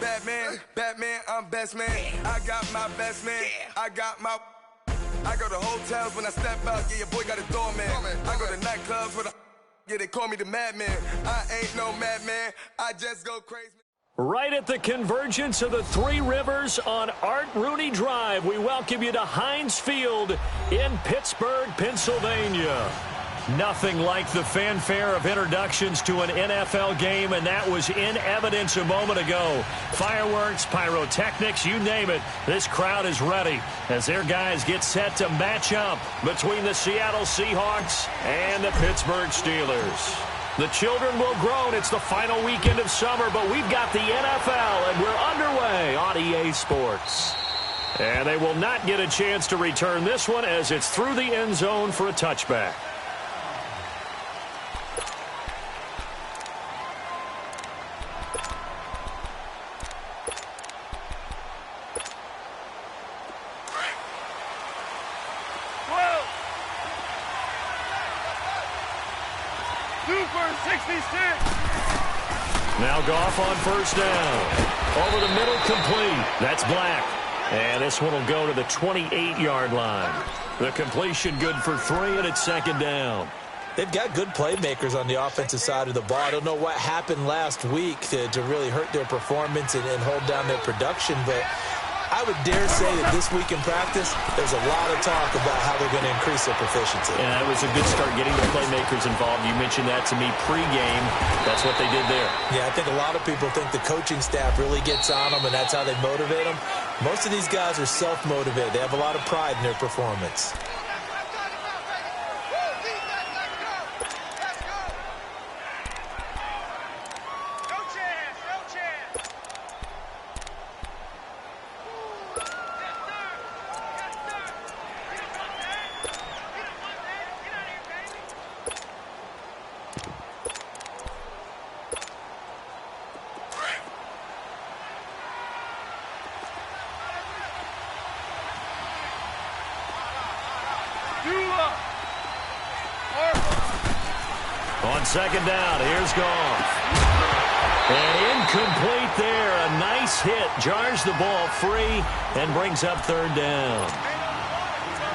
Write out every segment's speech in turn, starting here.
Batman, Batman, I'm best man. I got my best man. I go to hotels when I step out. Yeah, your boy got a doorman. I go to nightclubs with yeah, they call me the madman. I ain't no madman. I just go crazy. Right at the convergence of the Three Rivers on Art Rooney Drive, we welcome you to Heinz Field in Pittsburgh, Pennsylvania. Nothing like the fanfare of introductions to an NFL game, and that was in evidence a moment ago. Fireworks, pyrotechnics, you name it. This crowd is ready as their guys get set to match up between the Seattle Seahawks and the Pittsburgh Steelers. The children will groan. It's the final weekend of summer, but we've got the NFL, and we're underway on EA Sports. And they will not get a chance to return this one as it's through the end zone for a touchback. Now Goff on first down. Over the middle, complete. That's Black. And this one will go to the 28-yard line. The completion good for 3, and it's second down. They've got good playmakers on the offensive side of the ball. I don't know what happened last week to really hurt their performance and hold down their production, but I would dare say that this week in practice, there's a lot of talk about how they're going to increase their proficiency. Yeah, it was a good start getting the playmakers involved. You mentioned that to me pregame. That's what they did there. Yeah, I think a lot of people think the coaching staff really gets on them, and that's how they motivate them. Most of these guys are self-motivated. They have a lot of pride in their performance. On second down, here's Goff. And incomplete there. A nice hit. Jars the ball free and brings up third down.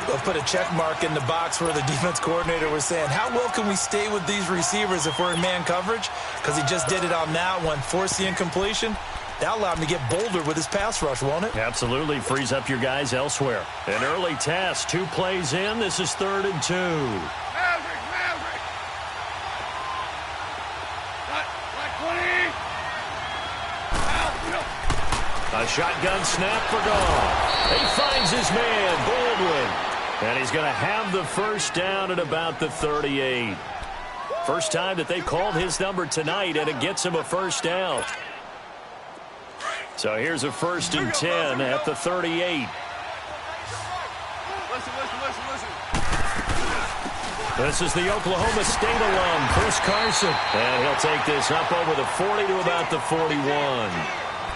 They'll put a check mark in the box where the defense coordinator was saying, how well can we stay with these receivers if we're in man coverage? Because he just did it on that one, forced the incompletion. That'll allow him to get bolder with his pass rush, won't it? Absolutely. Frees up your guys elsewhere. An early test. 2 plays in. This is 3rd and 2. A shotgun snap for Goff. He finds his man, Baldwin. And he's going to have the first down at about the 38. First time that they called his number tonight, and it gets him a first down. So here's a 1st and 10 at the 38. Listen. This is the Oklahoma State alum, Chris Carson. And he'll take this up over the 40 to about the 41.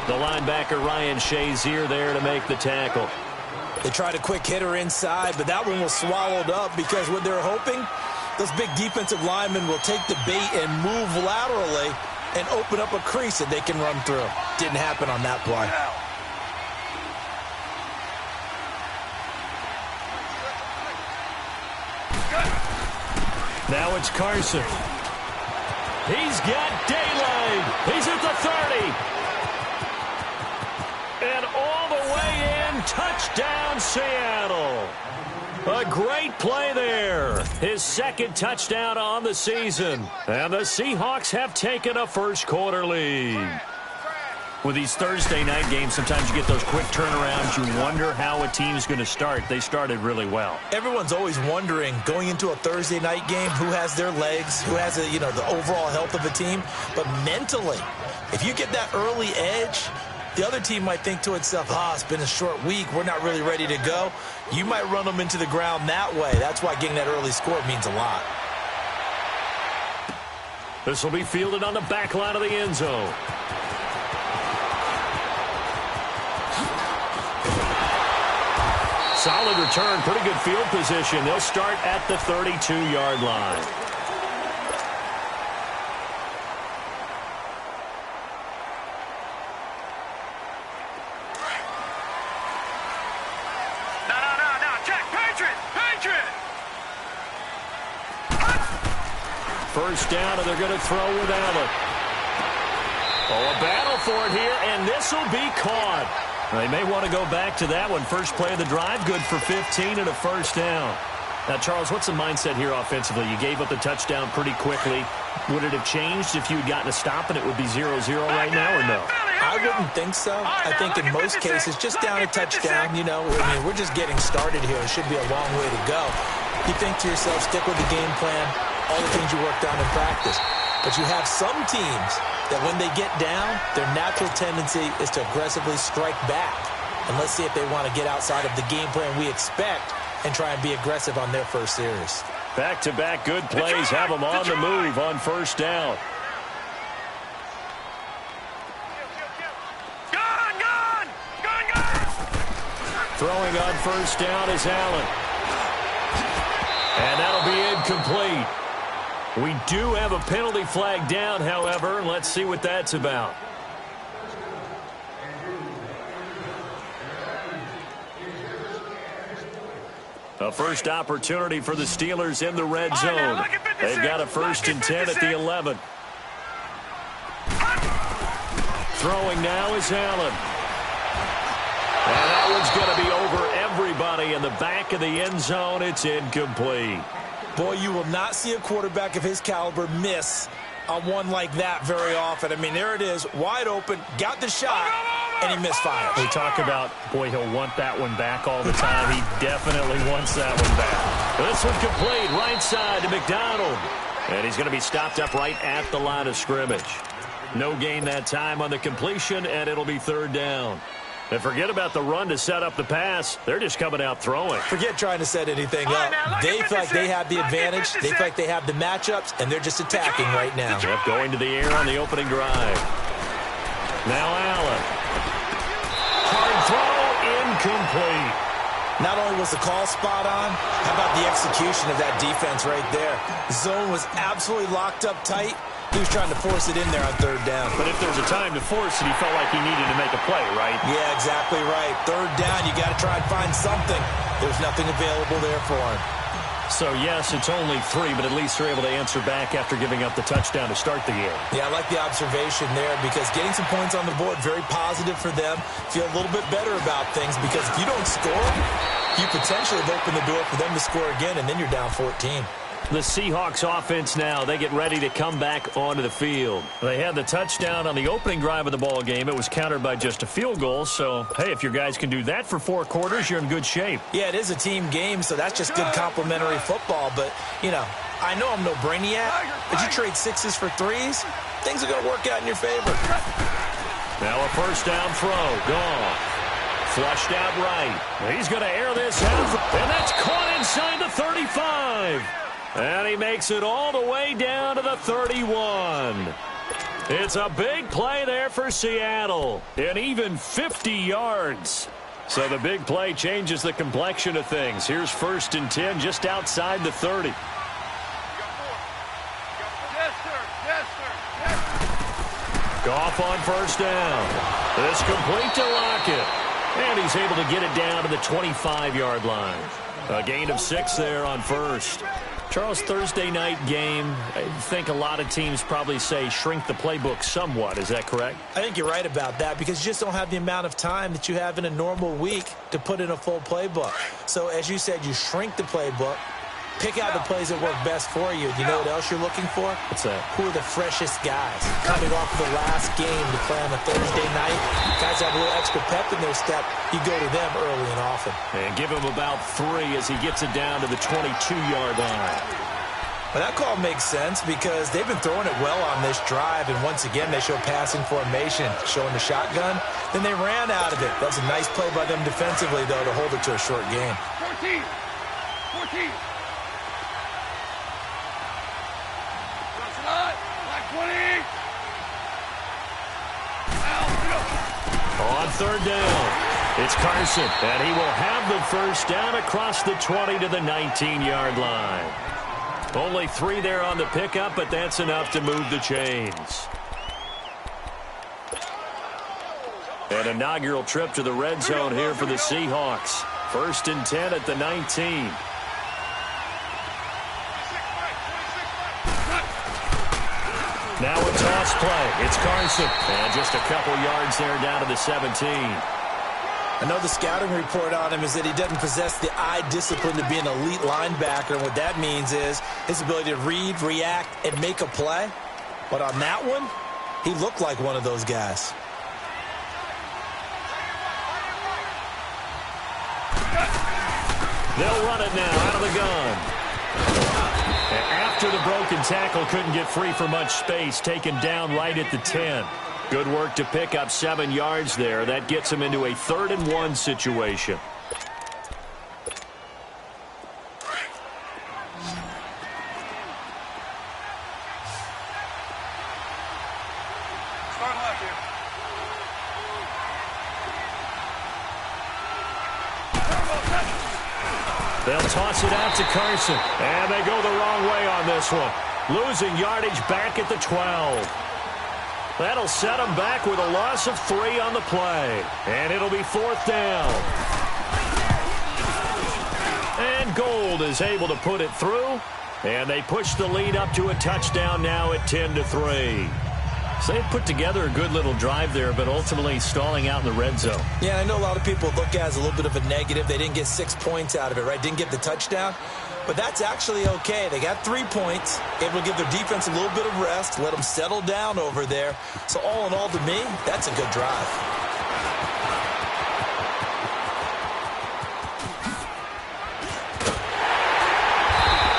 The linebacker Ryan Shazier there to make the tackle. They tried a quick hitter inside, but that one was swallowed up because what they're hoping, those big defensive linemen will take the bait and move laterally and open up a crease that they can run through. Didn't happen on that play. Now it's Carson. He's got daylight. He's at the 30. And all the way in, touchdown Seattle. A great play there. His 2nd touchdown on the season. And the Seahawks have taken a first-quarter lead. With these Thursday night games, sometimes you get those quick turnarounds. You wonder how a team's going to start. They started really well. Everyone's always wondering, going into a Thursday night game, who has their legs, who has the overall health of a team. But mentally, if you get that early edge, the other team might think to itself, it's been a short week. We're not really ready to go. You might run them into the ground that way. That's why getting that early score means a lot. This will be fielded on the back line of the end zone. Solid return, pretty good field position. They'll start at the 32-yard line. First down, and they're going to throw with Allen. Oh, a battle for it here, and this will be caught. They may want to go back to that one. First play of the drive, good for 15 and a first down. Now, Charles, what's the mindset here offensively? You gave up the touchdown pretty quickly. Would it have changed if you had gotten a stop and it would be 0-0 right now, or no? I wouldn't think so. I think in most cases, just down a touchdown, you know, I mean, we're just getting started here. It should be a long way to go. You think to yourself, stick with the game plan, all the things you worked on in practice. But you have some teams that when they get down, their natural tendency is to aggressively strike back. And let's see if they want to get outside of the game plan we expect and try and be aggressive on their first series. Back-to-back good plays have them on the move on first down. Throwing on first down is Allen. And that'll be incomplete. We do have a penalty flag down, however. Let's see what that's about. A first opportunity for the Steelers in the red zone. They've got a 1st and 10 at the 11. Throwing now is Allen. And that one's going to be over everybody in the back of the end zone. It's incomplete. Boy, you will not see a quarterback of his caliber miss on one like that very often. I mean, there it is, wide open, got the shot, and he misfired. We talk about, boy, he'll want that one back all the time. He definitely wants that one back. This one complete, right side to McDonald. And he's going to be stopped up right at the line of scrimmage. No gain that time on the completion, and it'll be 3rd down. And forget about the run to set up the pass. They're just coming out throwing. Forget trying to set anything up. They feel like they have the advantage. They feel like they have the matchups, and they're just attacking right now. Yep, going to the air on the opening drive. Now Allen. Hard throw, incomplete. Not only was the call spot on, how about the execution of that defense right there? The zone was absolutely locked up tight. He was trying to force it in there on 3rd down. But if there was a time to force it, he felt like he needed to make a play, right? Yeah, exactly right. 3rd down, you got to try and find something. There's nothing available there for him. So, yes, it's only 3, but at least they're able to answer back after giving up the touchdown to start the game. Yeah, I like the observation there because getting some points on the board, very positive for them. Feel a little bit better about things because if you don't score, you potentially have opened the door for them to score again, and then you're down 14. The Seahawks offense now, they get ready to come back onto the field. They had the touchdown on the opening drive of the ball game. It was countered by just a field goal. So, hey, if your guys can do that for 4 quarters, you're in good shape. Yeah, it is a team game, so that's just good complimentary football. But, you know, I know I'm no brainiac, but you trade 6s for 3s, things are going to work out in your favor. Now a first down throw, gone. Flushed out right. He's going to air this out, and that's caught inside the 35. And he makes it all the way down to the 31. It's a big play there for Seattle. And even 50 yards. So the big play changes the complexion of things. Here's 1st and 10 just outside the 30. Yes, sir. Yes, sir. Yes. Goff on first down. This complete to Lockett. And he's able to get it down to the 25-yard line. A gain of 6 there on first. Charles, Thursday night game, I think a lot of teams probably say shrink the playbook somewhat. Is that correct? I think you're right about that because you just don't have the amount of time that you have in a normal week to put in a full playbook. So, as you said, you shrink the playbook, pick out the plays that work best for you. You know what else you're looking for? What's that? Who are the freshest guys? Coming off the last game to play on a Thursday night, guys have a little extra pep in their step. You go to them early and often. And give him about 3 as he gets it down to the 22-yard line. Well, that call makes sense because they've been throwing it well on this drive, and once again, they show passing formation, showing the shotgun. Then they ran out of it. That was a nice play by them defensively, though, to hold it to a short game. 14. 14. On 3rd down, it's Carson, and he will have the first down across the 20 to the 19-yard line. Only 3 there on the pickup, but that's enough to move the chains. An inaugural trip to the red zone here for the Seahawks. 1st and 10 at the 19. Now a toss play. It's Carson. And just a couple yards there down to the 17. I know the scouting report on him is that he doesn't possess the eye discipline to be an elite linebacker. And what that means is his ability to read, react, and make a play. But on that one, he looked like one of those guys. They'll run it now out of the gun. And after the broken tackle, couldn't get free for much space, taken down right at the 10. Good work to pick up 7 yards there. That gets him into a 3rd and 1 situation. They'll toss it out to Carson. And they go the wrong way on this one. Losing yardage back at the 12. That'll set them back with a loss of 3 on the play. And it'll be 4th down. And Gold is able to put it through. And they push the lead up to a touchdown now at 10-3. So they put together a good little drive there, but ultimately stalling out in the red zone. Yeah, I know a lot of people look at it as a little bit of a negative. They didn't get 6 points out of it, right? Didn't get the touchdown. But that's actually okay. They got 3 points, able to give their defense a little bit of rest, let them settle down over there. So all in all, to me, that's a good drive.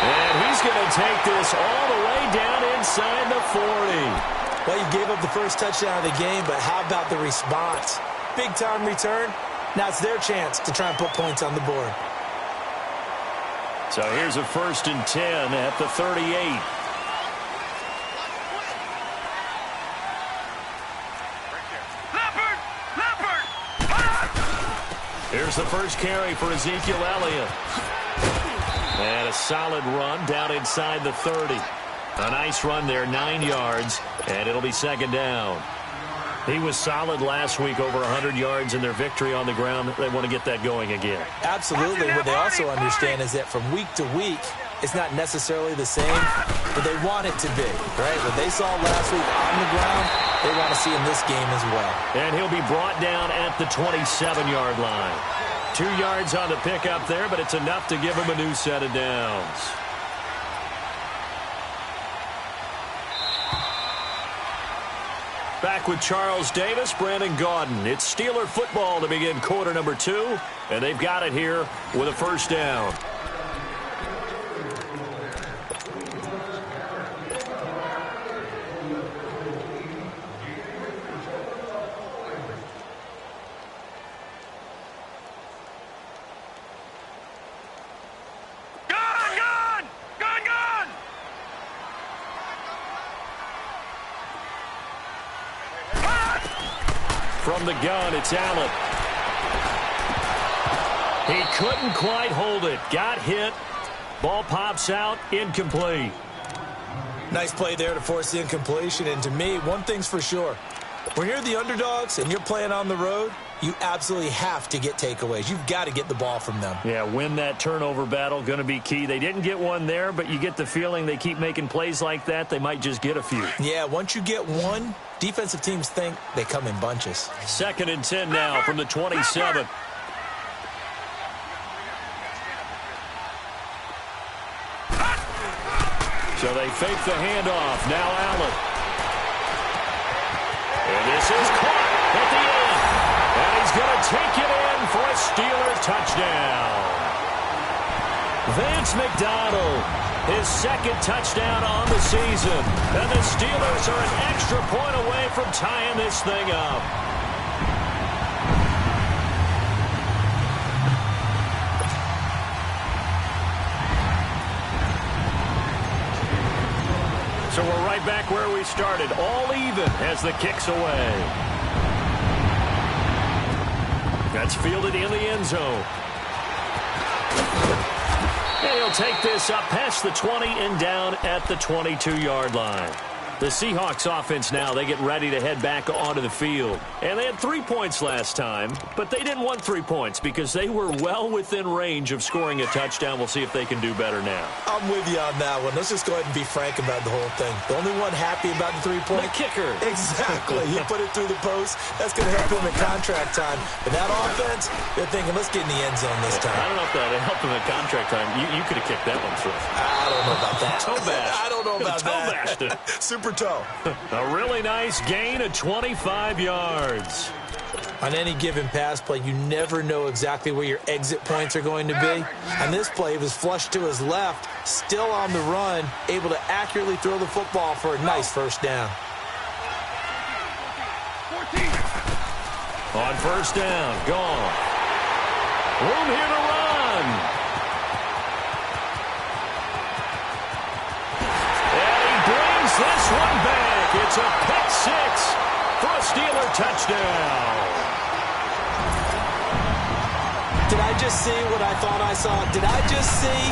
And he's going to take this all the way down inside the 40. Well, you gave up the first touchdown of the game, but how about the response? Big-time return. Now it's their chance to try and put points on the board. So here's a 1st and 10 at the 38. Here's the first carry for Ezekiel Elliott. And a solid run down inside the 30. A nice run there, 9 yards, and it'll be 2nd down. He was solid last week, over 100 yards in their victory on the ground. They want to get that going again. Absolutely. What they also understand is that from week to week, it's not necessarily the same, but they want it to be, right? What they saw last week on the ground, they want to see in this game as well. And he'll be brought down at the 27-yard line. 2 yards on the pickup there, but it's enough to give him a new set of downs. Back with Charles Davis, Brandon Gaudin. It's Steeler football to begin quarter number 2, and they've got it here with a 1st down. From the gun, it's Allen. He couldn't quite hold it. Got hit. Ball pops out. Incomplete. Nice play there to force the incompletion. And to me, one thing's for sure. When you're the underdogs and you're playing on the road, you absolutely have to get takeaways. You've got to get the ball from them. Yeah, win that turnover battle, going to be key. They didn't get one there, but you get the feeling they keep making plays like that, they might just get a few. Yeah, once you get one, defensive teams think they come in bunches. 2nd and 10 now from the 27. So they fake the handoff. Now Allen. And this is caught at the end. And he's going to take it in for a Steelers touchdown. Vance McDonald, his 2nd touchdown on the season. And the Steelers are an extra point away from tying this thing up. So we're right back where we started, all even as the kick's away. That's fielded in the end zone. And he'll take this up past the 20 and down at the 22-yard line. The Seahawks offense now, they get ready to head back onto the field. And they had 3 points last time, but they didn't want 3 points because they were well within range of scoring a touchdown. We'll see if they can do better now. I'm with you on that one. Let's just go ahead and be frank about the whole thing. The only one happy about the 3-point? The kicker. Exactly. He put it through the post. That's going to help him in contract time. But that offense, they're thinking, let's get in the end zone this time. I don't know if that helped him in contract time. You could have kicked that one through. I don't know about that. Toe bash. I don't know about Toe that. bashed it. Super toe. A really nice gain of 25 yards. On any given pass play, you never know exactly where your exit points are going to be. And this play was flushed to his left, still on the run, able to accurately throw the football for a nice first down. On first down, gone. Room here to run. And he brings this one back. It's a pick six for a Steeler touchdown. Did I just see what I thought I saw? Did I just see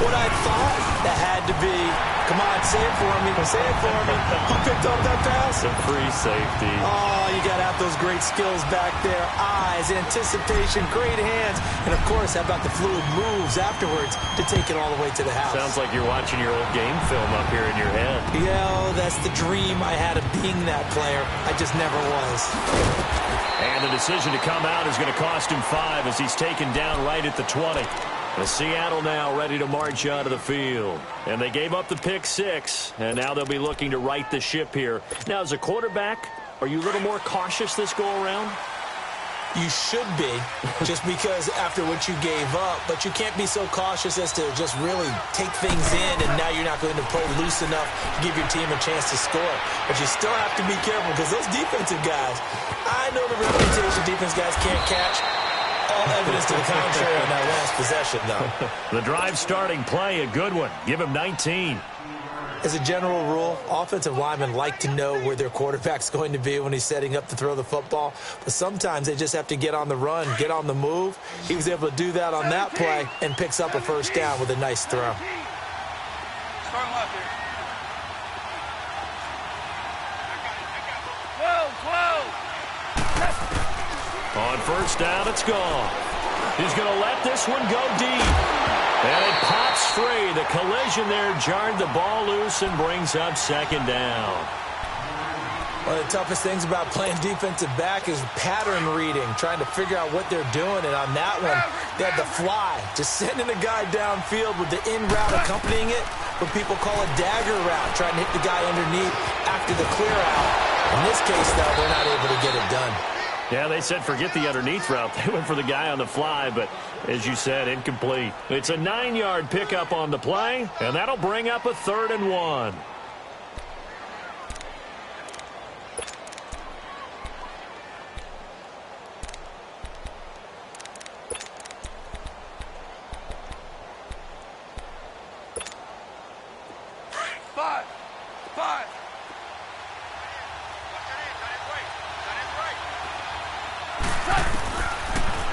what I thought? That had to be. Come on, say it for me. Say it for me. Who picked up that pass? The free safety. Oh, you got to have those great skills back there. Eyes, anticipation, great hands. And, of course, how about the fluid moves afterwards to take it all the way to the house? Sounds like you're watching your old game film up here in your head. Yo, that's the dream I had of being that player. I just never was. And the decision to come out is going to cost him 5 as he's taken down right at the 20. The Seattle now ready to march out of the field. And they gave up the pick 6, and now they'll be looking to right the ship here. Now, as a quarterback, are you a little more cautious this go-around? You should be, just because after what you gave up, but you can't be so cautious as to just really take things in, and now you're not going to play loose enough to give your team a chance to score. But you still have to be careful because those defensive guys, I know the reputation defense guys can't catch. All evidence to the contrary on that last possession, though. The drive starting play, a good one. Give him 19. As a general rule, offensive linemen like to know where their quarterback's going to be when he's setting up to throw the football. But sometimes they just have to get on the run, get on the move. He was able to do that on that play and picks up a first down with a nice throw. On first down, it's gone. He's going to let this one go deep. And it pops free. The collision there jarred the ball loose and brings up second down. One of the toughest things about playing defensive back is pattern reading, trying to figure out what they're doing. And on that one, they had the fly, just sending a guy downfield with the in route accompanying it, what people call a dagger route, trying to hit the guy underneath after the clear out. In this case, though, they're not able to get it done. Yeah, they said forget the underneath route. They went for the guy on the fly, but as you said, incomplete. It's a 9-yard pickup on the play, and that'll bring up a 3rd and 1.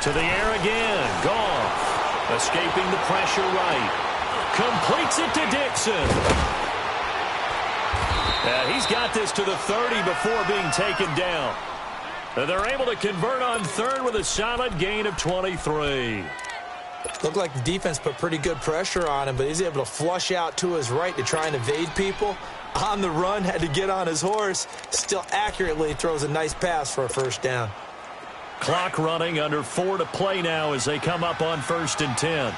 To the air again. Goff escaping the pressure right. Completes it to Dixon. He's got this to the 30 before being taken down. They're able to convert on 3rd with a solid gain of 23. Looked like the defense put pretty good pressure on him, but he's able to flush out to his right to try and evade people. On the run, had to get on his horse. Still accurately throws a nice pass for a first down. Clock running, under 4 to play now as they come up on 1st and 10.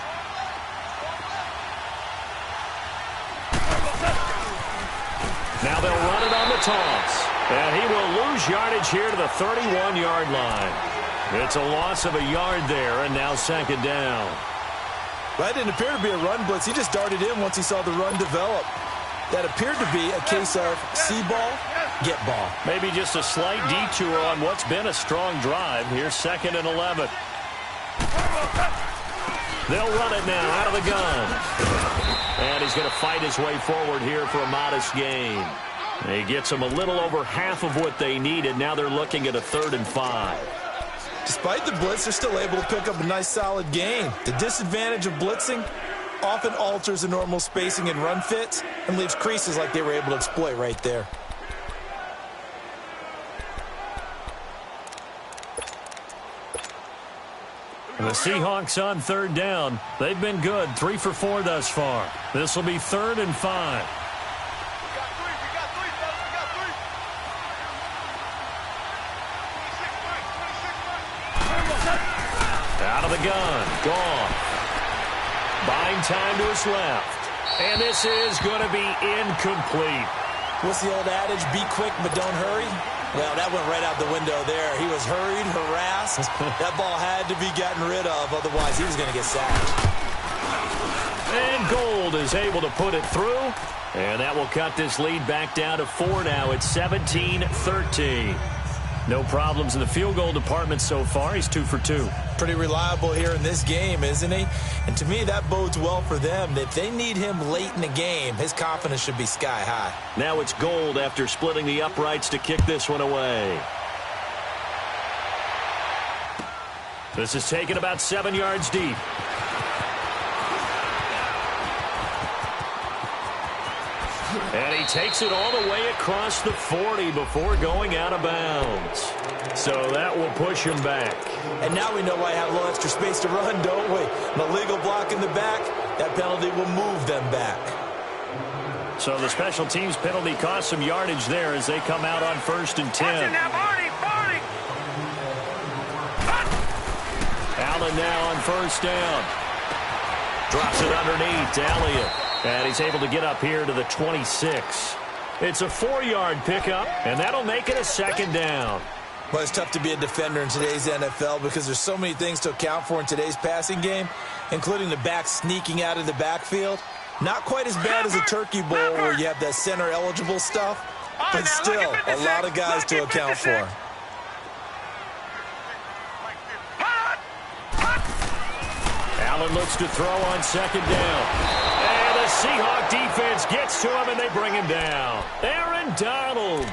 Now they'll run it on the toss. And he will lose yardage here to the 31-yard line. It's a loss of a yard there, and now 2nd down. Well, that didn't appear to be a run blitz. He just darted in once he saw the run develop. That appeared to be a case of see ball, get ball. Maybe just a slight detour on what's been a strong drive. Here's 2nd and 11. They'll run it now out of the gun. And he's going to fight his way forward here for a modest gain. He gets them a little over half of what they needed. Now they're looking at a 3rd and 5. Despite the blitz, they're still able to pick up a nice solid gain. The disadvantage of blitzing often alters the normal spacing and run fits and leaves creases like they were able to exploit right there. The Seahawks on third down. They've been good, 3 for 4 thus far. This will be 3rd and 5. Out of the gun, gone. Buying time to his left. And this is going to be incomplete. What's the old adage? Be quick, but don't hurry. Well, that went right out the window there. He was hurried, harassed. That ball had to be gotten rid of, otherwise he was going to get sacked. And Gold is able to put it through. And that will cut this lead back down to 4 now. It's 17-13. No problems in the field goal department so far. He's 2 for 2. Pretty reliable here in this game, isn't he? And to me, that bodes well for them. If they need him late in the game, his confidence should be sky high. Now it's Gold after splitting the uprights to kick this one away. This is taken about 7 yards deep. And he takes it all the way across the 40 before going out of bounds. So that will push him back. And now we know why I have a little extra space to run, don't we? An illegal block in the back, that penalty will move them back. So the special teams penalty cost some yardage there as they come out on 1st and 10. Allen now on 1st down. Drops it underneath to Elliott. And he's able to get up here to the 26. It's a 4-yard pickup, and that'll make it a 2nd down. Well, it's tough to be a defender in today's NFL because there's so many things to account for in today's passing game, including the back sneaking out of the backfield. Not quite as bad as a turkey bowl where you have that center-eligible stuff, but still a lot of guys to account for. Allen looks to throw on 2nd down. And the Seahawk defense gets to him, and they bring him down. Aaron Donald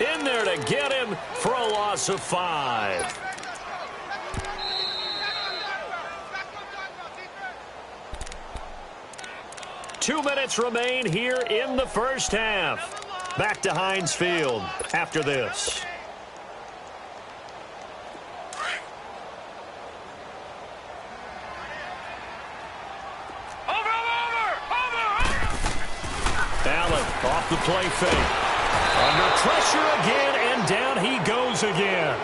in there to get him for a loss of 5. Two minutes remain here in the first half. Back to Heinz Field after this. Allen off the play fake. Under pressure again, and down he goes again.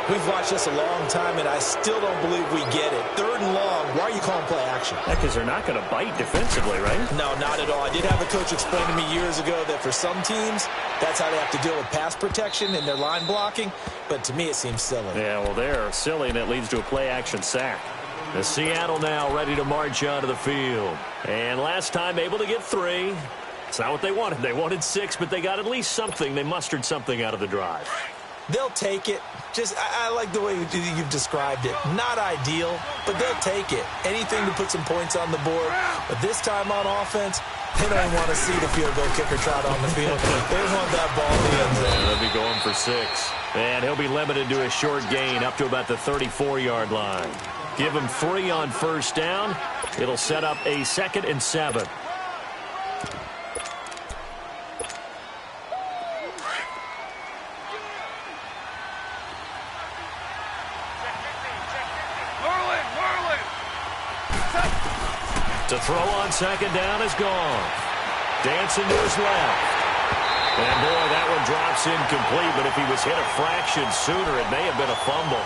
We've watched this a long time, and I still don't believe we get it. 3rd and long, why are you calling play action? Yeah, because they're not going to bite defensively, right? No, not at all. I did have a coach explain to me years ago that for some teams, that's how they have to deal with pass protection and their line blocking. But to me, it seems silly. Yeah, well, they're silly, and it leads to a play action sack. The Seattle now ready to march onto the field. And last time able to get 3. It's not what they wanted. They wanted 6, but they got at least something. They mustered something out of the drive. They'll take it. I like the way you've described it. Not ideal, but they'll take it. Anything to put some points on the board. But this time on offense, they don't even want to see the field goal kicker trot on the field. They want that ball in the end zone. They'll be going for 6. And he'll be limited to a short gain up to about the 34-yard line. Give him 3 on 1st down. It'll set up a 2nd and 7. To throw on 2nd down is gone. Dancing to his left. And boy, that one drops incomplete, but if he was hit a fraction sooner, it may have been a fumble.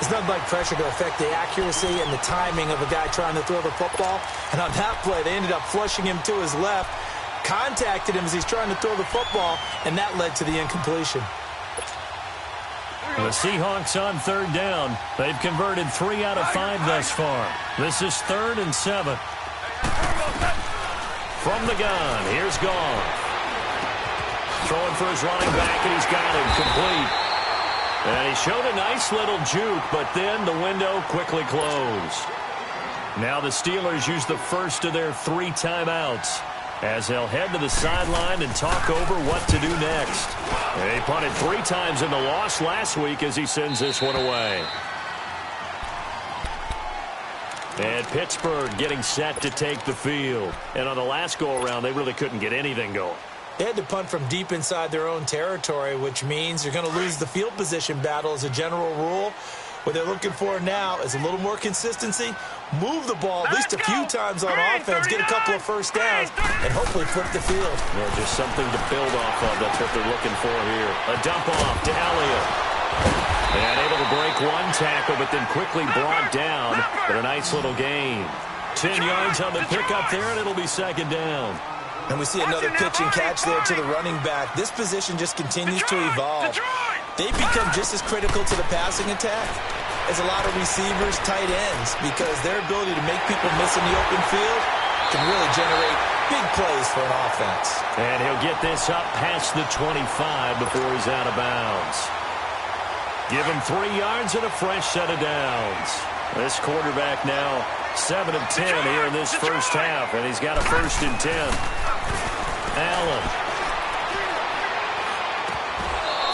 It's nothing like pressure to affect the accuracy and the timing of a guy trying to throw the football. And on that play, they ended up flushing him to his left, contacted him as he's trying to throw the football, and that led to the incompletion. The Seahawks on 3rd down. They've converted 3 out of 5 thus far. This is 3rd and 7. From the gun, here's Goff. Throwing for his running back, and he's got him complete. And he showed a nice little juke, but then the window quickly closed. Now the Steelers use the first of their 3 timeouts as they'll head to the sideline and talk over what to do next. They punted 3 times in the loss last week as he sends this one away. And Pittsburgh getting set to take the field. And on the last go-around, they really couldn't get anything going. They had to punt from deep inside their own territory, which means you're going to lose the field position battle as a general rule. What they're looking for now is a little more consistency, move the ball at least a few times on offense, get a couple of first downs, and hopefully flip the field. Yeah, just something to build off of. That's what they're looking for here. A dump off to Elliott. And able to break one tackle, but then quickly brought down for a nice little gain. 10 yards on the pickup there, and it'll be second down. And we see another pitch and catch there to the running back. This position just continues to evolve. They've become just as critical to the passing attack as a lot of receivers, tight ends, because their ability to make people miss in the open field can really generate big plays for an offense. And he'll get this up past the 25 before he's out of bounds. Give him 3 yards and a fresh set of downs. This quarterback now 7 of 10 here in this first half, and he's got a 1st and 10. Allen.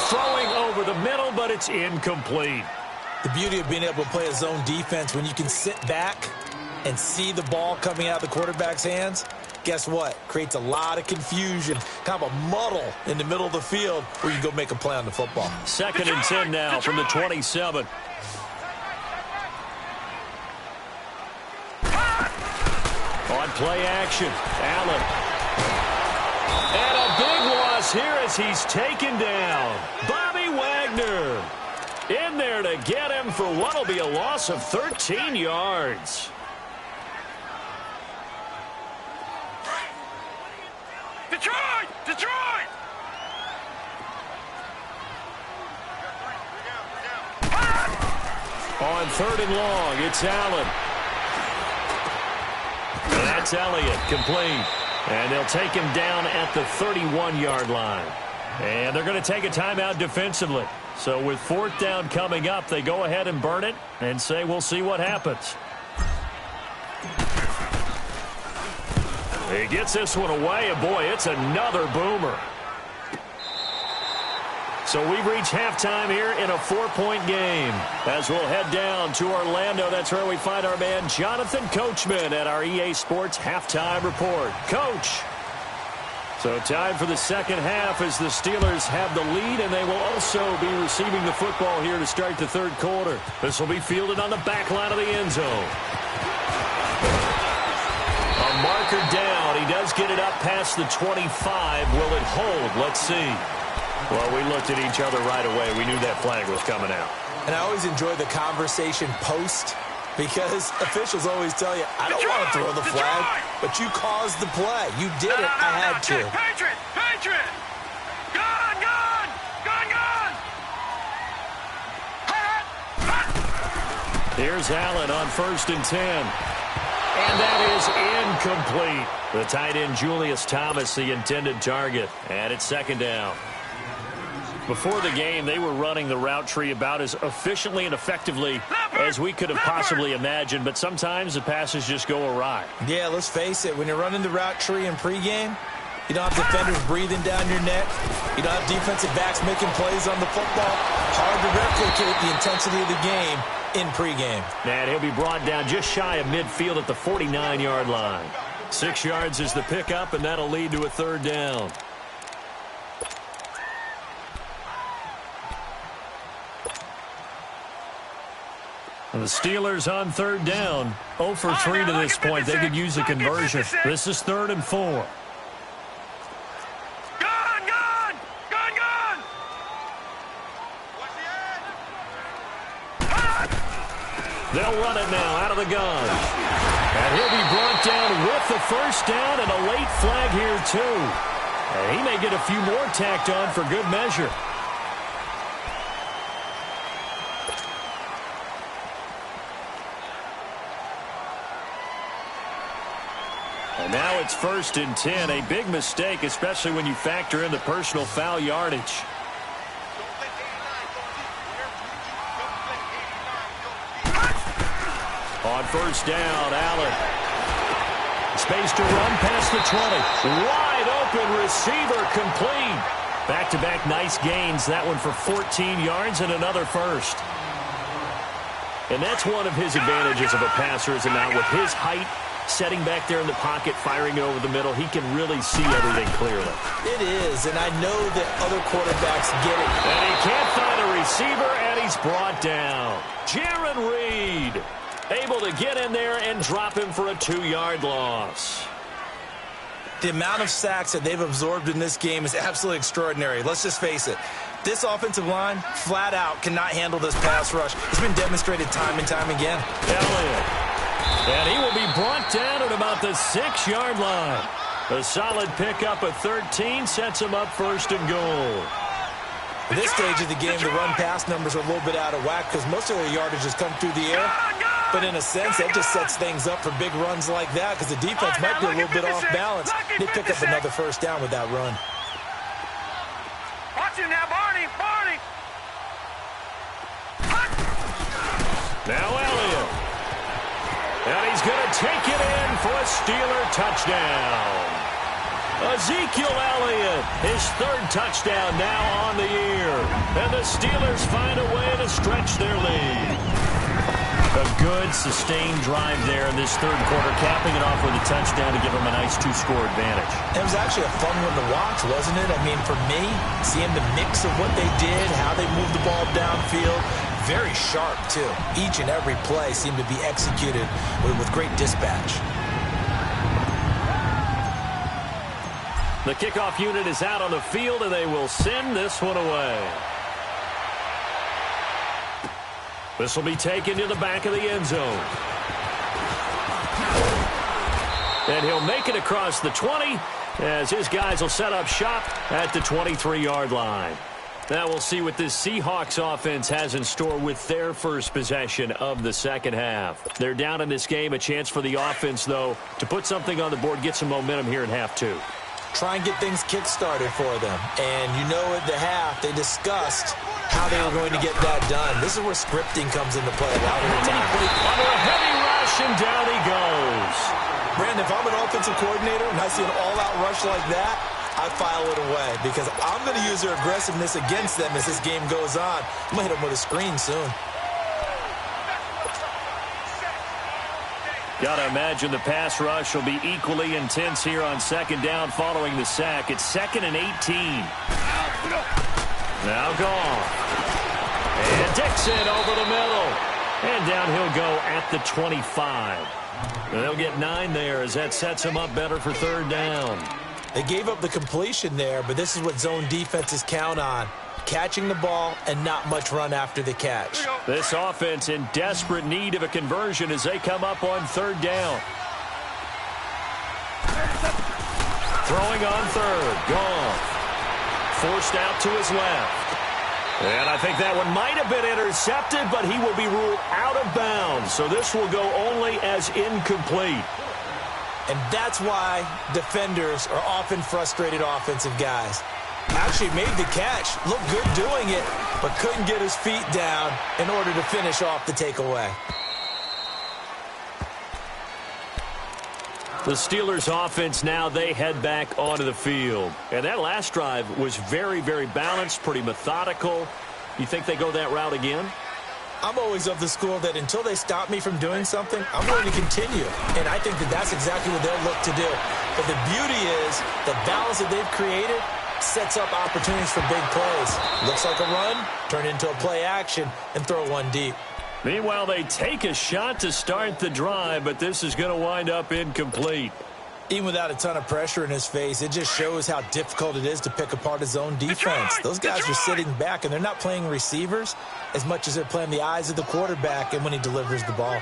Throwing over the middle, but it's incomplete. The beauty of being able to play a zone defense when you can sit back and see the ball coming out of the quarterback's hands, guess what? Creates a lot of confusion, kind of a muddle in the middle of the field where you go make a play on the football. 2nd and 10 now from the 27. On play action, Allen. And a big loss here as he's taken down. Bobby Wagner in there to get him for what will be a loss of 13 yards. Detroit! On 3rd and long, it's Allen. And that's Elliott, complete. And they'll take him down at the 31-yard line. And they're going to take a timeout defensively. So with 4th down coming up, they go ahead and burn it and say we'll see what happens. He gets this one away, and boy, it's another boomer. So we've reached halftime here in a 4-point game. As we'll head down to Orlando, that's where we find our man Jonathan Coachman at our EA Sports Halftime Report. Coach. So time for the second half as the Steelers have the lead, and they will also be receiving the football here to start the 3rd quarter. This will be fielded on the back line of the end zone. A marker down. He does get it up past the 25. Will it hold? Let's see. Well, we looked at each other right away. We knew that flag was coming out. And I always enjoy the conversation post because officials always tell you, I don't want to throw the flag, but you caused the play. You did it. I had to. Patriot! Gun! Here's Allen on 1st and 10. And that is incomplete. The tight end Julius Thomas, the intended target. And it's 2nd down. Before the game, they were running the route tree about as efficiently and effectively as we could have possibly imagined, but sometimes the passes just go awry. Yeah, let's face it. When you're running the route tree in pregame, you don't have defenders breathing down your neck. You don't have defensive backs making plays on the football. Hard to replicate the intensity of the game in pregame. And he'll be brought down just shy of midfield at the 49-yard line. 6 yards is the pickup, and that'll lead to a 3rd down. And the Steelers on 3rd down. 0 for 3 to this point. They could use a conversion. This is 3rd and 4. Gun! They'll run it now out of the gun. And he'll be brought down with the 1st down and a late flag here too. And he may get a few more tacked on for good measure. And now it's 1st and 10. A big mistake, especially when you factor in the personal foul yardage. On 1st down, Allen. Space to run past the 20. Wide open receiver, complete. Back-to-back nice gains. That one for 14 yards and another 1st. And that's one of his advantages of a passer, is it not? With his height, setting back there in the pocket, firing over the middle, he can really see everything clearly. It is, and I know that other quarterbacks get it. And he can't find a receiver, and he's brought down. Jaron Reed able to get in there and drop him for a 2-yard loss. The amount of sacks that they've absorbed in this game is absolutely extraordinary. Let's just face it. This offensive line, flat out, cannot handle this pass rush. It's been demonstrated time and time again. Elliott. And he will be brought down at about the 6-yard line. A solid pickup at 13 sets him up 1st and goal. At this stage of the game, the run-pass numbers are a little bit out of whack because most of their yardage has come through the air. But in a sense, that just sets things up for big runs like that because the defense might be a little bit off balance. They pick up another 1st down with that run. Watch him now, Barney. Now Elliott. And he's going to take it in for a Steeler touchdown. Ezekiel Elliott, his 3rd touchdown now on the year. And the Steelers find a way to stretch their lead. A good, sustained drive there in this 3rd quarter, capping it off with a touchdown to give them a nice 2-score advantage. It was actually a fun one to watch, wasn't it? I mean, for me, seeing the mix of what they did, how they moved the ball downfield, very sharp, too. Each and every play seemed to be executed with great dispatch. The kickoff unit is out on the field, and they will send this one away. This will be taken to the back of the end zone. And he'll make it across the 20 as his guys will set up shop at the 23-yard line. Now we'll see what this Seahawks offense has in store with their first possession of the 2nd half. They're down in this game. A chance for the offense, though, to put something on the board, get some momentum here in half 2. Try and get things kick-started for them. And you know at the half, they discussed how they were going to get that done. This is where scripting comes into play a lot of the time. Under a heavy rush, and down he goes. Brandon, if I'm an offensive coordinator and I see an all-out rush like that, I file it away because I'm going to use their aggressiveness against them as this game goes on. I'm going to hit them with a screen soon. Got to imagine the pass rush will be equally intense here on 2nd down following the sack. It's 2nd and 18. Now gone. And Dixon over the middle. And down he'll go at the 25. And they'll get 9 there as that sets him up better for 3rd down. They gave up the completion there, but this is what zone defenses count on. Catching the ball and not much run after the catch. This offense in desperate need of a conversion as they come up on 3rd down. Throwing on 3rd. Gone. Forced out to his left. And I think that one might have been intercepted, but he will be ruled out of bounds. So this will go only as incomplete. And that's why defenders are often frustrated offensive guys. Actually made the catch, looked good doing it, but couldn't get his feet down in order to finish off the takeaway. The Steelers offense now, they head back onto the field. And that last drive was very, very balanced, pretty methodical. You think they go that route again? I'm always of the school that until they stop me from doing something, I'm going to continue. And I think that that's exactly what they'll look to do. But the beauty is the balance that they've created sets up opportunities for big plays. Looks like a run, turn into a play action, and throw one deep. Meanwhile, they take a shot to start the drive, but this is going to wind up incomplete. Even without a ton of pressure in his face, it just shows how difficult it is to pick apart his own defense. Those guys are sitting back, and they're not playing receivers as much as they're playing the eyes of the quarterback and when he delivers the ball.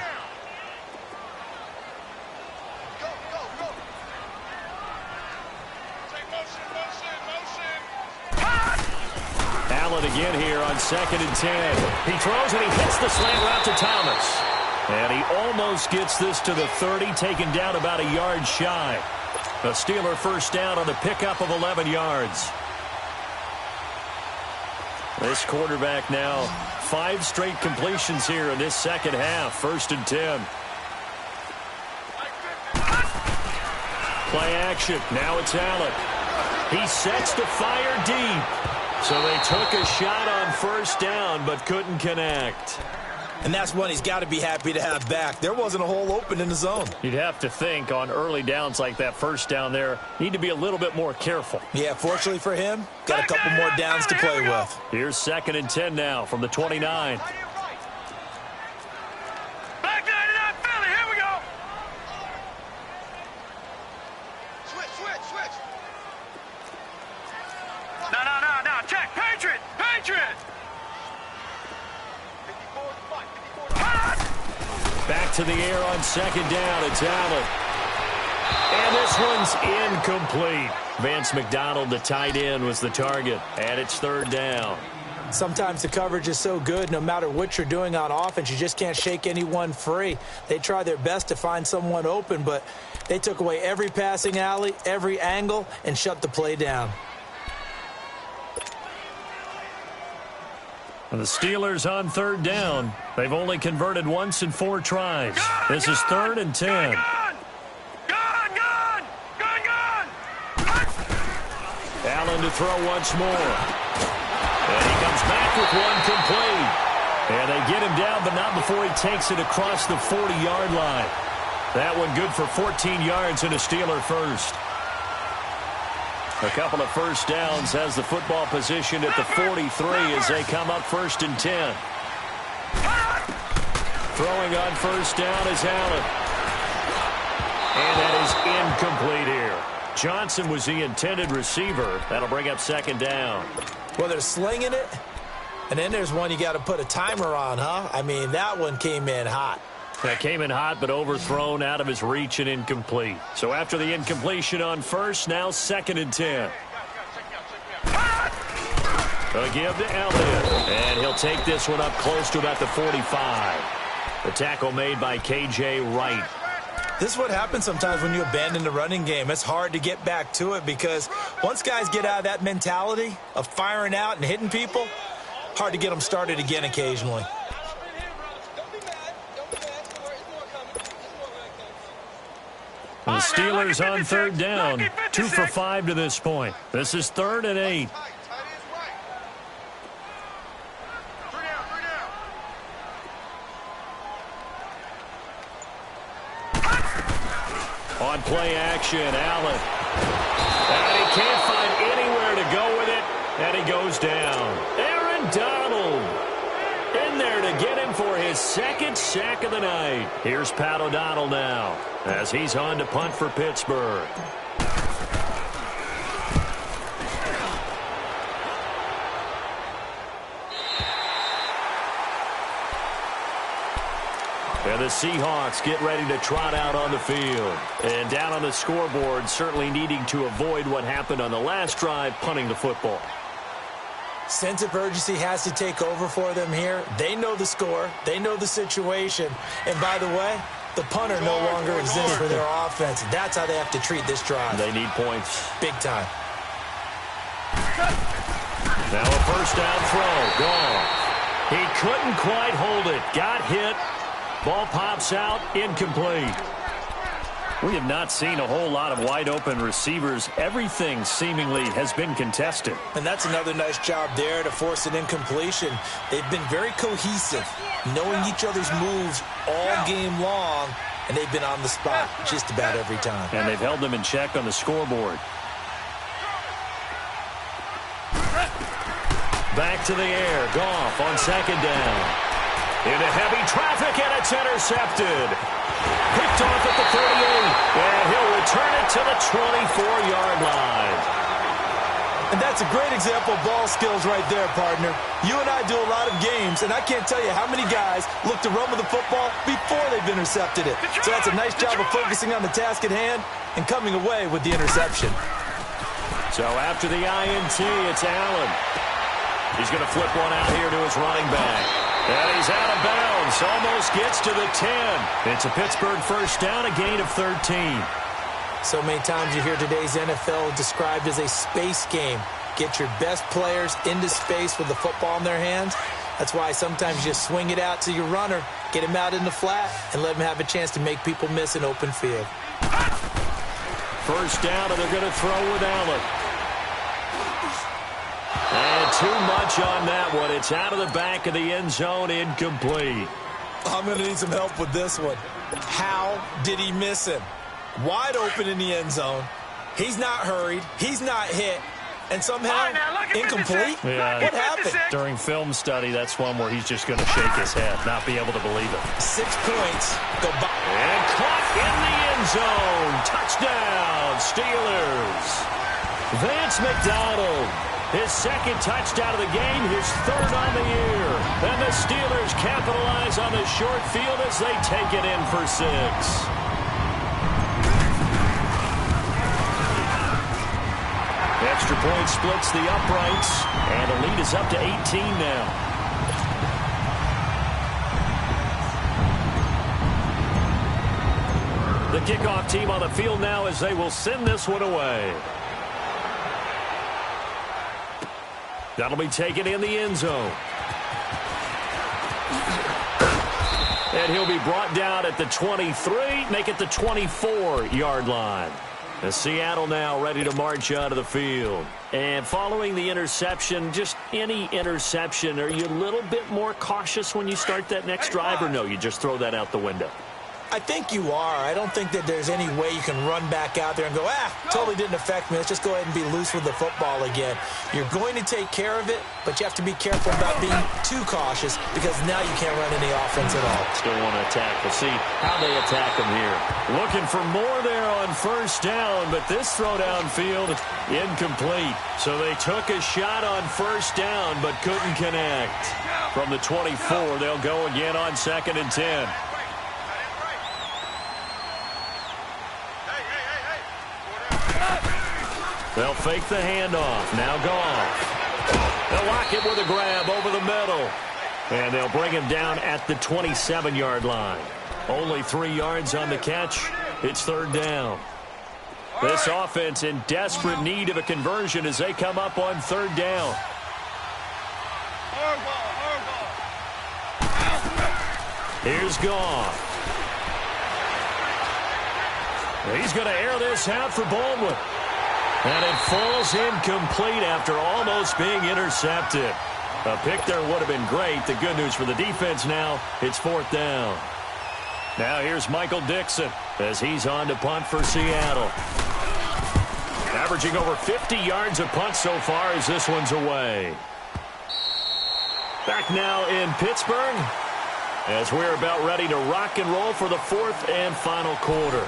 Allen again here on 2nd and 10. He throws and he hits the slant route to Thomas. And he almost gets this to the 30, taken down about a yard shy. A Steeler first down on the pickup of 11 yards. This quarterback now, 5 straight completions here in this 2nd half. 1st and 10. Play action. Now it's Allen. He sets to fire deep. So they took a shot on 1st down, but couldn't connect. And that's one he's got to be happy to have back. There wasn't a hole open in the zone. You'd have to think on early downs like that 1st down there, need to be a little bit more careful. Yeah, fortunately for him, got a couple more downs to play with. Here's 2nd and 10 now from the 29. to the air on second down. It's Allen. And this one's incomplete. Vance McDonald, the tight end, was the target. And it's third down. Sometimes the coverage is so good, no matter what you're doing on offense, you just can't shake anyone free. They try their best to find someone open, but they took away every passing alley, every angle, and shut the play down. And the Steelers on third down. They've only converted once in 4 tries. This is 3rd and 10. Allen to throw once more. And he comes back with one complete. And they get him down, but not before he takes it across the 40-yard line. That one good for 14 yards and a Steeler first. A couple of first downs has the football positioned at the 43 as they come up 1st and 10. Throwing on first down is Allen. And that is incomplete here. Johnson was the intended receiver. That'll bring up 2nd down. Well, they're slinging it, and then there's one you got to put a timer on, huh? I mean, that one came in hot. That came in hot, but overthrown, out of his reach, and incomplete. So after the incompletion on first, now 2nd and 10. A give to Elliott, and he'll take this one up close to about the 45. The tackle made by K.J. Wright. This is what happens sometimes when you abandon the running game. It's hard to get back to it because once guys get out of that mentality of firing out and hitting people, hard to get them started again occasionally. The Steelers on third down, 2 for 5 to this point. This is 3rd and 8. On play action, Allen. And he can't find anywhere to go with it, and he goes down. Aaron Donald in there to get him for his 2nd sack of the night. Here's Pat O'Donnell now as he's on to punt for Pittsburgh. And the Seahawks get ready to trot out on the field. And down on the scoreboard, certainly needing to avoid what happened on the last drive, punting the football. Sense of urgency has to take over for them here. They know the score. They know the situation. And by the way, the punter no longer exists for their offense. That's how they have to treat this drive. They need points. Big time. Now a first down throw. Gone. He couldn't quite hold it. Got hit. Ball pops out, incomplete. We have not seen a whole lot of wide-open receivers. Everything seemingly has been contested. And that's another nice job there to force an incompletion. They've been very cohesive, knowing each other's moves all game long, and they've been on the spot just about every time. And they've held them in check on the scoreboard. Back to the air. Goff on 2nd down. Into heavy traffic, and it's intercepted. Picked off at the 38, and he'll return it to the 24-yard line. And that's a great example of ball skills right there, partner. You and I do a lot of games, and I can't tell you how many guys look to run with the football before they've intercepted it. So that's a nice job of focusing on the task at hand and coming away with the interception. So after the INT, it's Allen. He's going to flip one out here to his running back. And he's out of bounds. Almost gets to the 10. It's a Pittsburgh first down, a gain of 13. So many times you hear today's NFL described as a space game. Get your best players into space with the football in their hands. That's why sometimes you just swing it out to your runner, get him out in the flat, and let him have a chance to make people miss an open field. First down, and they're going to throw with Allen. And too much on that one. It's out of the back of the end zone, incomplete. I'm going to need some help with this one. How did he miss him? Wide open in the end zone. He's not hurried. He's not hit. And somehow, incomplete? Yeah, what happened? During film study, that's one where he's just going to shake his head, not be able to believe it. 6 points. Go by. And caught in the end zone. Touchdown, Steelers. Vance McDonald, his second touchdown of the game, his third on the year. And the Steelers capitalize on the short field as they take it in for 6. Extra point splits the uprights, and the lead is up to 18 now. The kickoff team on the field now as they will send this one away. That'll be taken in the end zone. And he'll be brought down at the 23, make it the 24-yard line. The Seattle now ready to march out of the field. And following the interception, just any interception, are you a little bit more cautious when you start that next drive, or no, you just throw that out the window? I think you are. I don't think that there's any way you can run back out there and go, totally didn't affect me. Let's just go ahead and be loose with the football again. You're going to take care of it, but you have to be careful about being too cautious because now you can't run any offense at all. Still want to attack. We'll see how they attack them here. Looking for more there on first down, but this throw downfield incomplete. So they took a shot on first down, but couldn't connect. From the 24, they'll go again on 2nd and 10. They'll fake the handoff. Now Goff. They'll lock it with a grab over the middle. And they'll bring him down at the 27-yard line. Only 3 yards on the catch. It's 3rd down. This offense in desperate need of a conversion as they come up on 3rd down. Here's Goff. He's going to air this out for Baldwin. And it falls incomplete after almost being intercepted. A pick there would have been great. The good news for the defense now, it's 4th down. Now here's Michael Dixon as he's on to punt for Seattle. Averaging over 50 yards a punt so far as this one's away. Back now in Pittsburgh as we're about ready to rock and roll for the 4th and final quarter.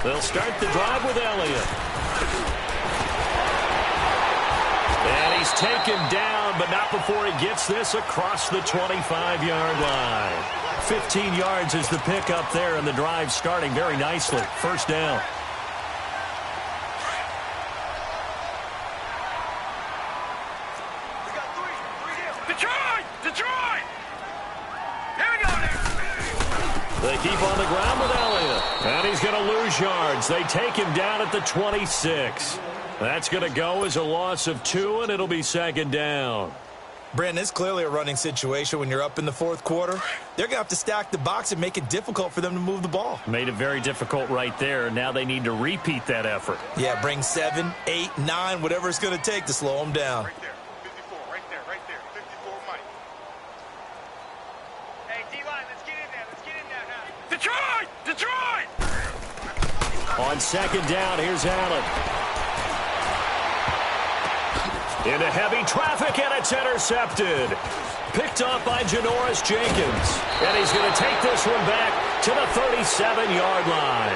They'll start the drive with Elliott. And he's taken down, but not before he gets this across the 25-yard line. 15 yards is the pickup there, and the drive starting very nicely. 1st down. Detroit! Here we go. They keep on the ground with Elliott. And he's going to lose yards. They take him down at the 26. That's going to go as a loss of 2, and it'll be 2nd down. Brandon, it's clearly a running situation when you're up in the 4th quarter. They're going to have to stack the box and make it difficult for them to move the ball. Made it very difficult right there. Now they need to repeat that effort. Yeah, bring 7, 8, 9, whatever it's going to take to slow them down. Right there. 54, right there. 54, Mike. Hey, D-line, let's get in there now. Detroit! On 2nd down, here's Allen. Into heavy traffic, and it's intercepted. Picked off by Janoris Jenkins. And he's going to take this one back to the 37-yard line.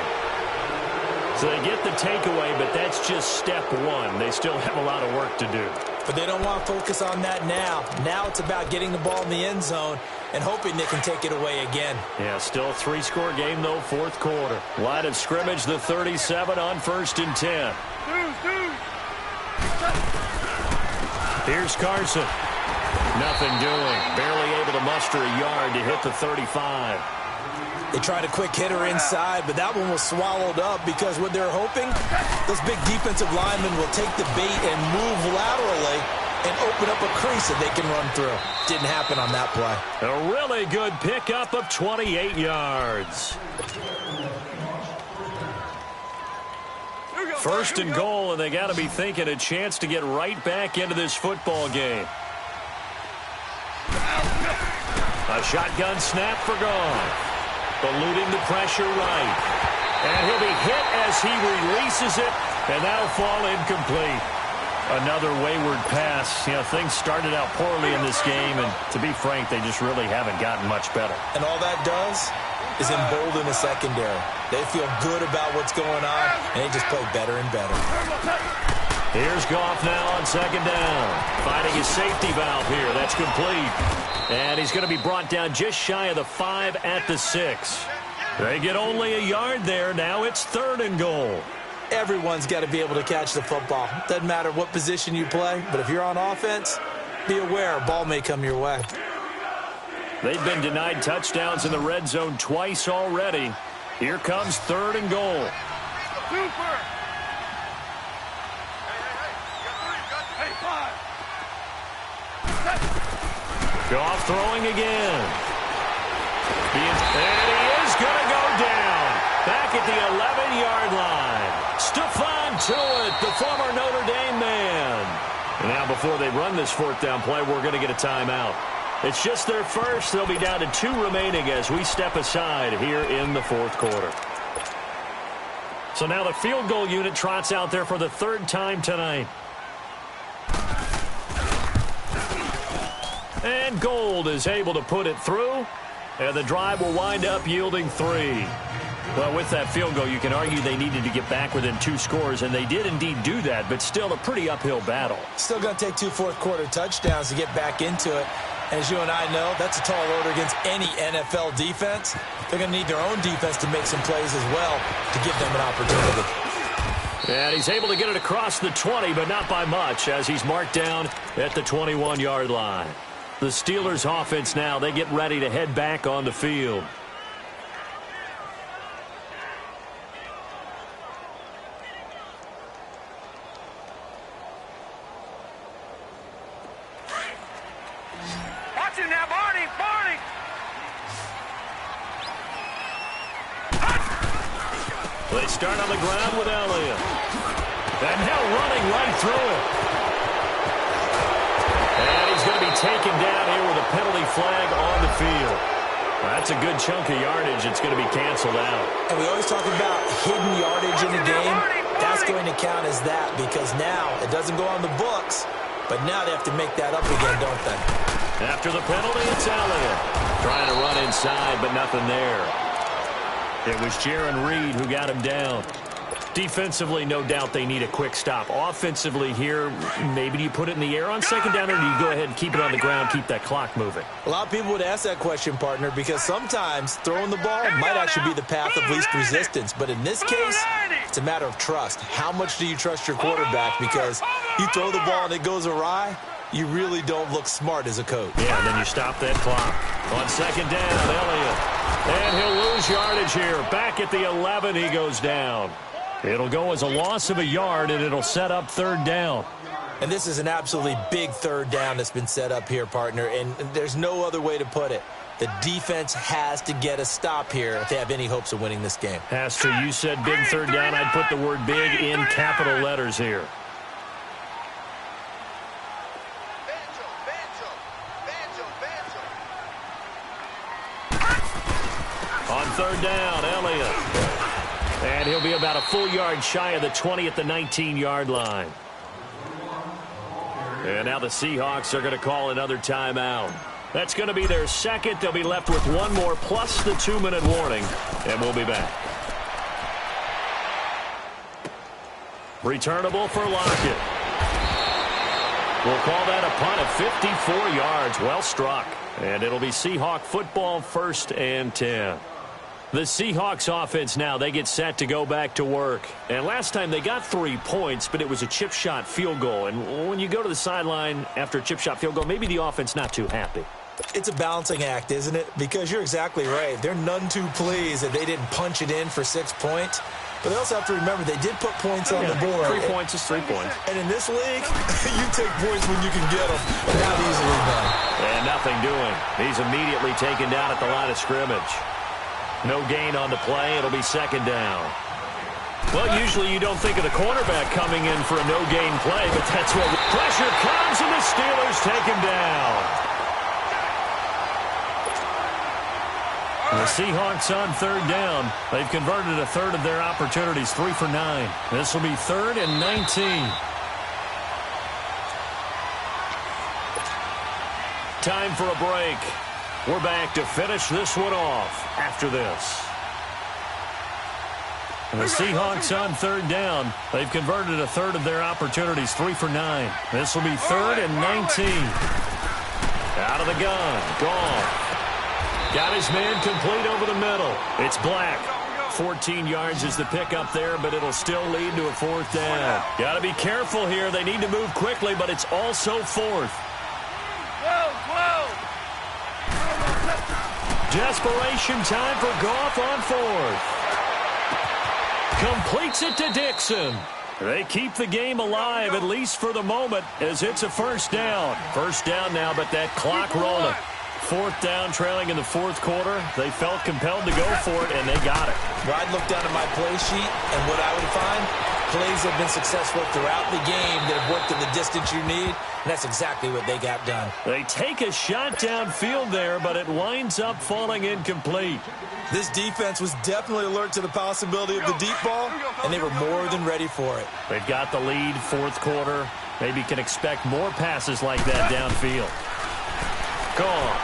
So they get the takeaway, but that's just step 1. They still have a lot of work to do. But they don't want to focus on that now. Now it's about getting the ball in the end zone and hoping they can take it away again. Yeah, still a 3-score game, though, 4th quarter. Line of scrimmage, the 37 on 1st and 10. Here's Carson. Nothing doing. Barely able to muster a yard to hit the 35. They tried a quick hitter inside, but that one was swallowed up because what they're hoping, those big defensive linemen will take the bait and move laterally and open up a crease that they can run through. Didn't happen on that play. A really good pickup of 28 yards. 1st and goal, and they got to be thinking a chance to get right back into this football game. A shotgun snap for Goff. Eluding the pressure right. And he'll be hit as he releases it, and that'll fall incomplete. Another wayward pass. You know, things started out poorly in this game, and to be frank, they just really haven't gotten much better. And all that does is embolden the secondary. They feel good about what's going on, and they just play better and better. Here's Goff now on second down. Finding his safety valve here. That's complete. And he's going to be brought down just shy of the 5 at the 6. They get only a yard there. Now it's 3rd and goal. Everyone's got to be able to catch the football. Doesn't matter what position you play, but if you're on offense, be aware a ball may come your way. They've been denied touchdowns in the red zone twice already. Here comes 3rd and goal. Super! Goff throwing again. And he is going to go down. Back at the 11-yard line. Stephon Tuitt, the former Notre Dame man. And now before they run this 4th down play, we're going to get a timeout. It's just their first. They'll be down to 2 remaining as we step aside here in the 4th quarter. So now the field goal unit trots out there for the 3rd time tonight. And Gold is able to put it through. And the drive will wind up yielding 3. Well, with that field goal, you can argue they needed to get back within 2 scores, and they did indeed do that, but still a pretty uphill battle. Still going to take 2 fourth-quarter touchdowns to get back into it. As you and I know, that's a tall order against any NFL defense. They're going to need their own defense to make some plays as well to give them an opportunity. And he's able to get it across the 20, but not by much, as he's marked down at the 21-yard line. The Steelers offense now, they get ready to head back on the field. Watch him now, Barney! Barney! They start on the ground with Elliott. And now running right through it. And he's going to be taken down here with a penalty flag on the field. That's a good chunk of yardage. It's going to be canceled out. And we always talk about hidden yardage in the game. That's going to count as that because now it doesn't go on the books, but now they have to make that up again, don't they? After the penalty, it's Elliott. Trying to run inside, but nothing there. It was Jaron Reed who got him down. Defensively, no doubt they need a quick stop. Offensively here, maybe do you put it in the air on second down, or do you go ahead and keep it on the ground, keep that clock moving? A lot of people would ask that question, partner, because sometimes throwing the ball might actually be the path of least resistance. But in this case, it's a matter of trust. How much do you trust your quarterback? Because you throw the ball and it goes awry, you really don't look smart as a coach. Yeah, and then you stop that clock. On second down, Elliott. And he'll lose yardage here. Back at the 11, he goes down. It'll go as a loss of a yard, and it'll set up 3rd down. And this is an absolutely big 3rd down that's been set up here, partner, and there's no other way to put it. The defense has to get a stop here if they have any hopes of winning this game. Has to. You said big 3rd down. I'd put the word big in capital letters here. On 3rd down, Elliott. And he'll be about a full yard shy of the 20 at the 19-yard line. And now the Seahawks are going to call another timeout. That's going to be their second. They'll be left with one more plus the 2-minute warning. And we'll be back. Returnable for Lockett. We'll call that a punt of 54 yards. Well struck. And it'll be Seahawk football, 1st and 10. The Seahawks offense now, they get set to go back to work. And last time they got 3 points, but it was a chip shot field goal. And when you go to the sideline after a chip shot field goal, maybe the offense not too happy. It's a balancing act, isn't it? Because you're exactly right. They're none too pleased that they didn't punch it in for 6 points. But they also have to remember they did put points on the board. 3 points is 3 points. And in this league, you take points when you can get them. Not easily done. And nothing doing. He's immediately taken down at the line of scrimmage. No gain on the play. It'll be 2nd down. Well, usually you don't think of the cornerback coming in for a no-gain play, but that's what pressure comes, and the Steelers take him down. The Seahawks on third down. They've converted a third of their opportunities, 3 for 9. This will be 3rd and 19. Time for a break. We're back to finish this one off after this. And the Seahawks on third down. They've converted a third of their opportunities, 3 for 9. This will be 3rd and 19. Out of the gun. Gone. Got his man complete over the middle. It's Black. 14 yards is the pickup there, but it'll still lead to a 4th down. Got to be careful here. They need to move quickly, but it's also 4th. Desperation time for Goff on 4th. Completes it to Dixon. They keep the game alive, at least for the moment, as it's a 1st down. 1st down now, but that clock rolling. 4th down, trailing in the 4th quarter. They felt compelled to go for it, and they got it. Well, I'd look down at my play sheet, and what I would find, plays have been successful throughout the game that have worked in the distance you need, and that's exactly what they got done. They take a shot downfield there, but it winds up falling incomplete. This defense was definitely alert to the possibility of the deep ball, and they were more than ready for it. They've got the lead, 4th quarter. Maybe can expect more passes like that downfield. Gone.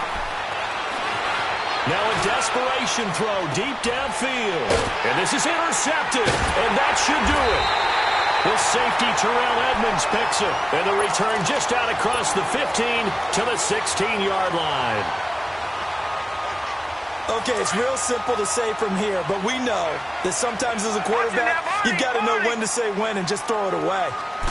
Now a desperation throw deep downfield. And this is intercepted. And that should do it. The safety, Terrell Edmonds, picks it. And the return just out across the 15 to the 16-yard line. Okay, it's real simple to say from here, but we know that sometimes as a quarterback, you've got to know when to say when and just throw it away.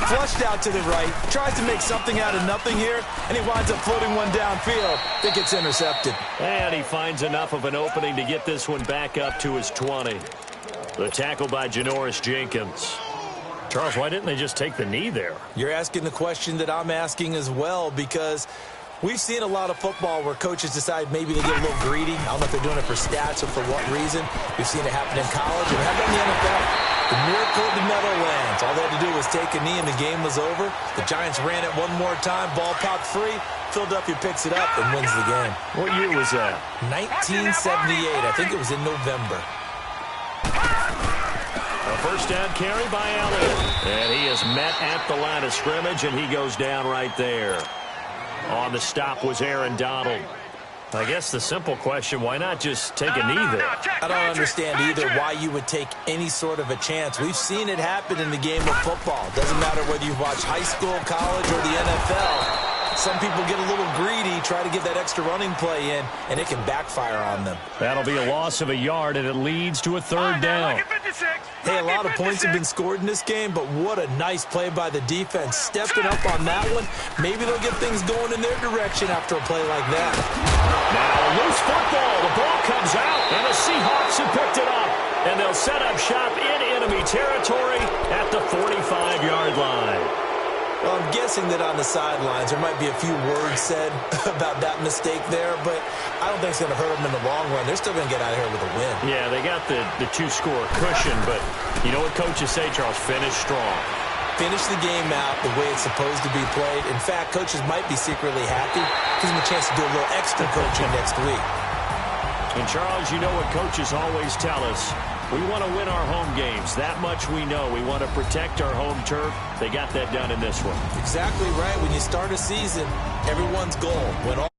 Flushed out to the right, tries to make something out of nothing here, and he winds up floating one downfield that gets intercepted. And he finds enough of an opening to get this one back up to his 20. The tackle by Janoris Jenkins. Charles, why didn't they just take the knee there? You're asking the question that I'm asking as well, because we've seen a lot of football where coaches decide maybe they get a little greedy. I don't know if they're doing it for stats or for what reason. We've seen it happen in college. And how about in the NFL? The miracle of the Meadowlands. All they had to do was take a knee and the game was over. The Giants ran it one more time. Ball popped free. Philadelphia picks it up and wins the game. What year was that? 1978. I think it was in November. A 1st down carry by Allen. And he is met at the line of scrimmage, and he goes down right there. On the stop was Aaron Donald. I guess the simple question, why not just take a knee there? I don't understand either why you would take any sort of a chance. We've seen it happen in the game of football. Doesn't matter whether you watch high school, college, or the NFL. Some people get a little greedy, try to get that extra running play in, and it can backfire on them. That'll be a loss of a yard, and it leads to a 3rd down. Hey, a lot of points have been scored in this game, but what a nice play by the defense. Stepping up on that one, maybe they'll get things going in their direction after a play like that. Now, loose football. The ball comes out, and the Seahawks have picked it up. And they'll set up shop in enemy territory at the 45-yard line. Well, I'm guessing that on the sidelines there might be a few words said about that mistake there, but I don't think it's going to hurt them in the long run. They're still going to get out of here with a win. Yeah, they got the 2-score cushion, but you know what coaches say, Charles? Finish strong. Finish the game out the way it's supposed to be played. In fact, coaches might be secretly happy. Gives them a chance to do a little extra coaching next week. And, Charles, you know what coaches always tell us. We want to win our home games. That much we know. We want to protect our home turf. They got that done in this one. Exactly right. When you start a season, everyone's goal, win all